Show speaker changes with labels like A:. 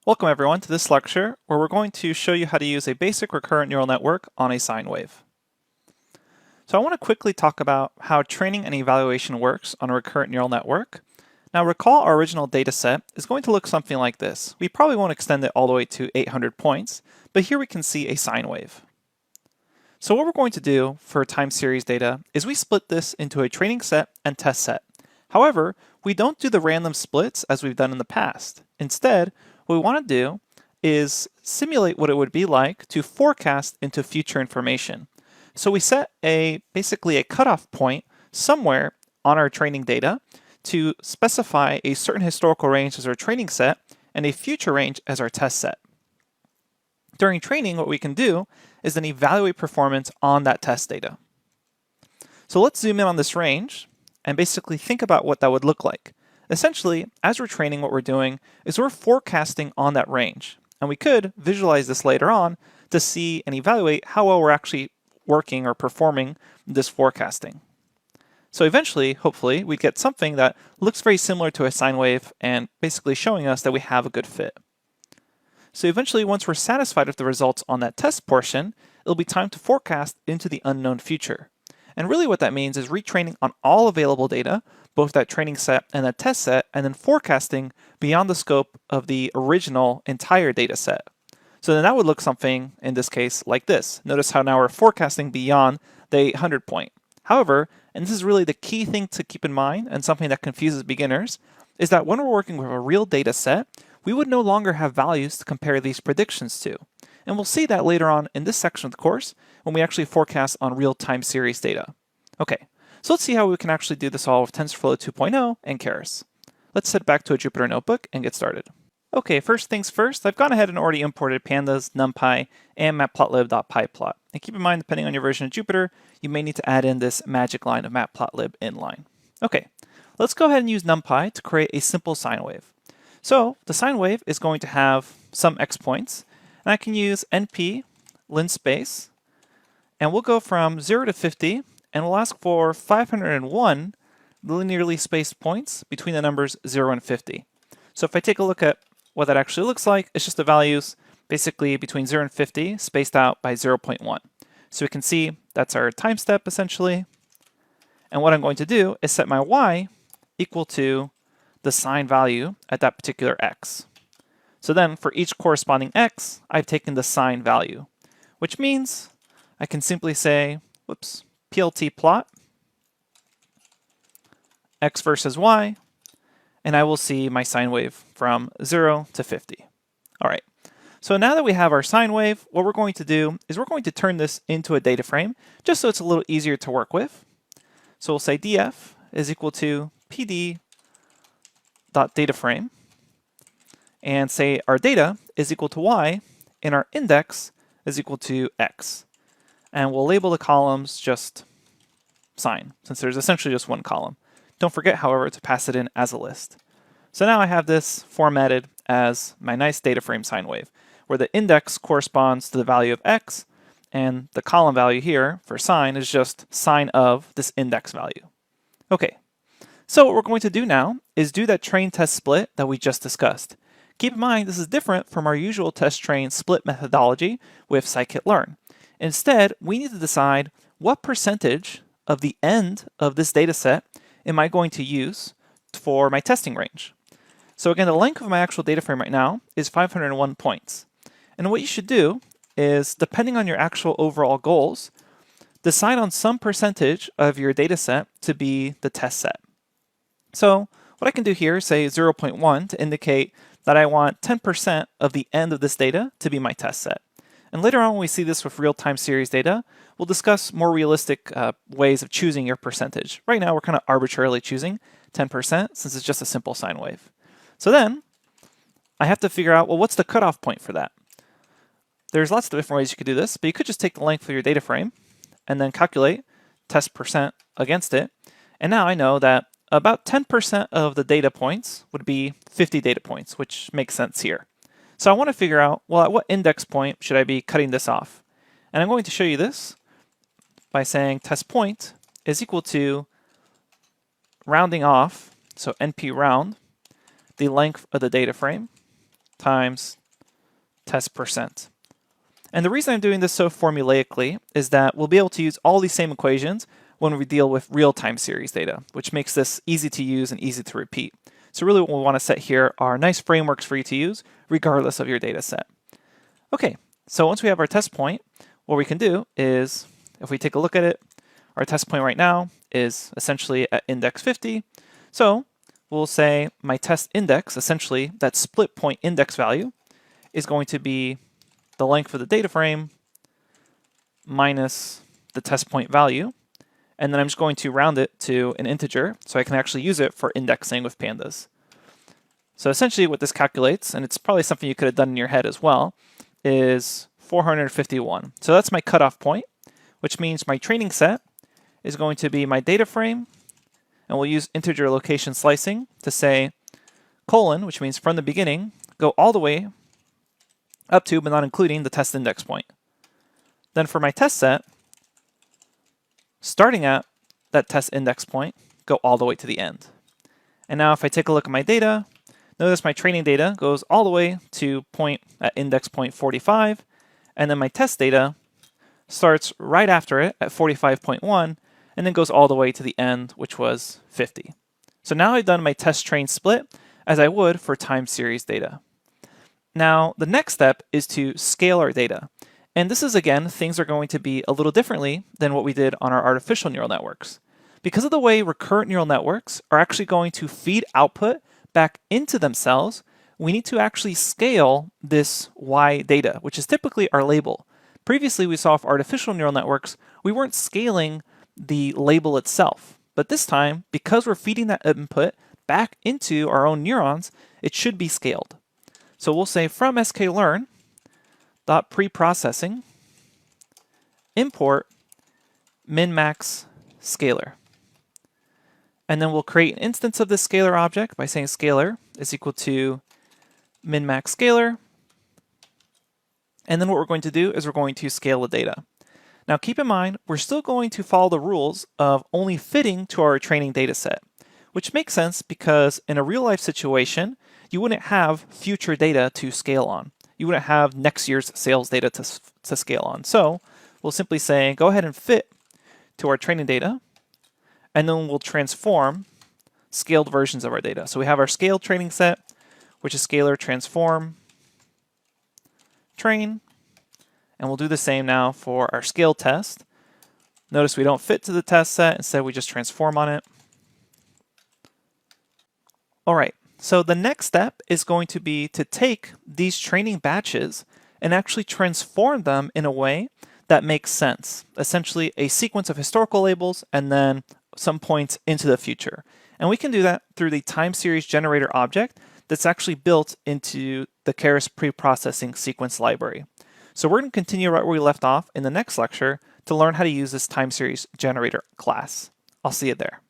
A: Welcome everyone to this lecture where we're going to show you how to use a basic recurrent neural network on a sine wave. So I want to quickly talk about how training and evaluation works on a recurrent neural network. Now recall our original data set is going to look something like this. We probably won't extend it all the way to 800 points, but here we can see a sine wave. So what we're going to do for time series data is we split this into a training set and test set. However, we don't do the random splits as we've done in the past. Instead, what we want to do is simulate what it would be like to forecast into future information. So we set basically a cutoff point somewhere on our training data to specify a certain historical range as our training set and a future range as our test set. During training, what we can do is then evaluate performance on that test data. So let's zoom in on this range and basically think about what that would look like. Essentially, as we're training, what we're doing is we're forecasting on that range. And we could visualize this later on to see and evaluate how well we're actually working or performing this forecasting. So eventually, hopefully, we get something that looks very similar to a sine wave and basically showing us that we have a good fit. So eventually, once we're satisfied with the results on that test portion, it'll be time to forecast into the unknown future. And really what that means is retraining on all available data, both that training set and that test set, and then forecasting beyond the scope of the original entire data set. So then that would look something, in this case, like this. Notice how now we're forecasting beyond the 800 point. However, and this is really the key thing to keep in mind and something that confuses beginners, is that when we're working with a real data set, we would no longer have values to compare these predictions to. And we'll see that later on in this section of the course when we actually forecast on real time series data. Okay, so let's see how we can actually do this all with TensorFlow 2.0 and Keras. Let's head back to a Jupyter notebook and get started. Okay, first things first, I've gone ahead and already imported pandas, numpy, and matplotlib.pyplot. And keep in mind, depending on your version of Jupyter, you may need to add in this magic line of matplotlib inline. Okay, let's go ahead and use numpy to create a simple sine wave. So the sine wave is going to have some x points, and I can use np linspace, and we'll go from 0 to 50, and we'll ask for 501 linearly spaced points between the numbers 0 and 50. So if I take a look at what that actually looks like, it's just the values basically between 0 and 50 spaced out by 0.1. So we can see that's our time step essentially. And what I'm going to do is set my y equal to the sine value at that particular x. So then for each corresponding x, I've taken the sine value, which means I can simply say, plt plot x versus y, and I will see my sine wave from 0 to 50. All right, so now that we have our sine wave, what we're going to do is we're going to turn this into a data frame, just so it's a little easier to work with. So we'll say df is equal to pd.dataframe, and say our data is equal to y, and our index is equal to x. And we'll label the columns just sine, since there's essentially just one column. Don't forget, however, to pass it in as a list. So now I have this formatted as my nice data frame sine wave, where the index corresponds to the value of x, and the column value here for sine is just sine of this index value. Okay, so what we're going to do now is do that train test split that we just discussed. Keep in mind, this is different from our usual test train split methodology with scikit-learn. Instead, we need to decide what percentage of the end of this data set am I going to use for my testing range. So again, the length of my actual data frame right now is 501 points. And what you should do is, depending on your actual overall goals, decide on some percentage of your data set to be the test set. So what I can do here is say 0.1 to indicate that I want 10% of the end of this data to be my test set. And later on, when we see this with real-time series data, we'll discuss more realistic ways of choosing your percentage. Right now, we're kind of arbitrarily choosing 10% since it's just a simple sine wave. So then I have to figure out, well, what's the cutoff point for that? There's lots of different ways you could do this, but you could just take the length of your data frame and then calculate test percent against it. And now I know that about 10% of the data points would be 50 data points, which makes sense here. So I want to figure out, well, at what index point should I be cutting this off? And I'm going to show you this by saying test point is equal to rounding off, so np round, the length of the data frame, times test percent. And the reason I'm doing this so formulaically is that we'll be able to use all these same equations when we deal with real-time series data, which makes this easy to use and easy to repeat. So really what we want to set here are nice frameworks for you to use regardless of your data set. Okay, so once we have our test point, what we can do is, if we take a look at it, our test point right now is essentially at index 50. So we'll say my test index, essentially that split point index value, is going to be the length of the data frame minus the test point value. And then I'm just going to round it to an integer so I can actually use it for indexing with pandas. So essentially what this calculates, and it's probably something you could have done in your head as well, is 451. So that's my cutoff point, which means my training set is going to be my data frame, and we'll use integer location slicing to say colon, which means from the beginning, go all the way up to, but not including, the test index point. Then for my test set, starting at that test index point, go all the way to the end. And now if I take a look at my data, notice my training data goes all the way to point at index point 45, and then my test data starts right after it at 45.1, and then goes all the way to the end, which was 50. So now I've done my test train split as I would for time series data. Now, the next step is to scale our data. And this is, again, things are going to be a little differently than what we did on our artificial neural networks. Because of the way recurrent neural networks are actually going to feed output back into themselves, we need to actually scale this Y data, which is typically our label. Previously, we saw for artificial neural networks, we weren't scaling the label itself. But this time, because we're feeding that input back into our own neurons, it should be scaled. So we'll say from sklearn dot preprocessing import min-max scalar. And then we'll create an instance of this scalar object by saying scalar is equal to min-max scalar. And then what we're going to do is we're going to scale the data. Now keep in mind, we're still going to follow the rules of only fitting to our training data set, which makes sense because in a real life situation, you wouldn't have future data to scale on. You wouldn't have next year's sales data to scale on. So we'll simply say, go ahead and fit to our training data, and then we'll transform scaled versions of our data. So we have our scaled training set, which is scalar transform train, and we'll do the same now for our scale test. Notice we don't fit to the test set, instead we just transform on it. All right. So the next step is going to be to take these training batches and actually transform them in a way that makes sense. Essentially a sequence of historical labels and then some points into the future. And we can do that through the time series generator object that's actually built into the Keras preprocessing sequence library. So we're going to continue right where we left off in the next lecture to learn how to use this time series generator class. I'll see you there.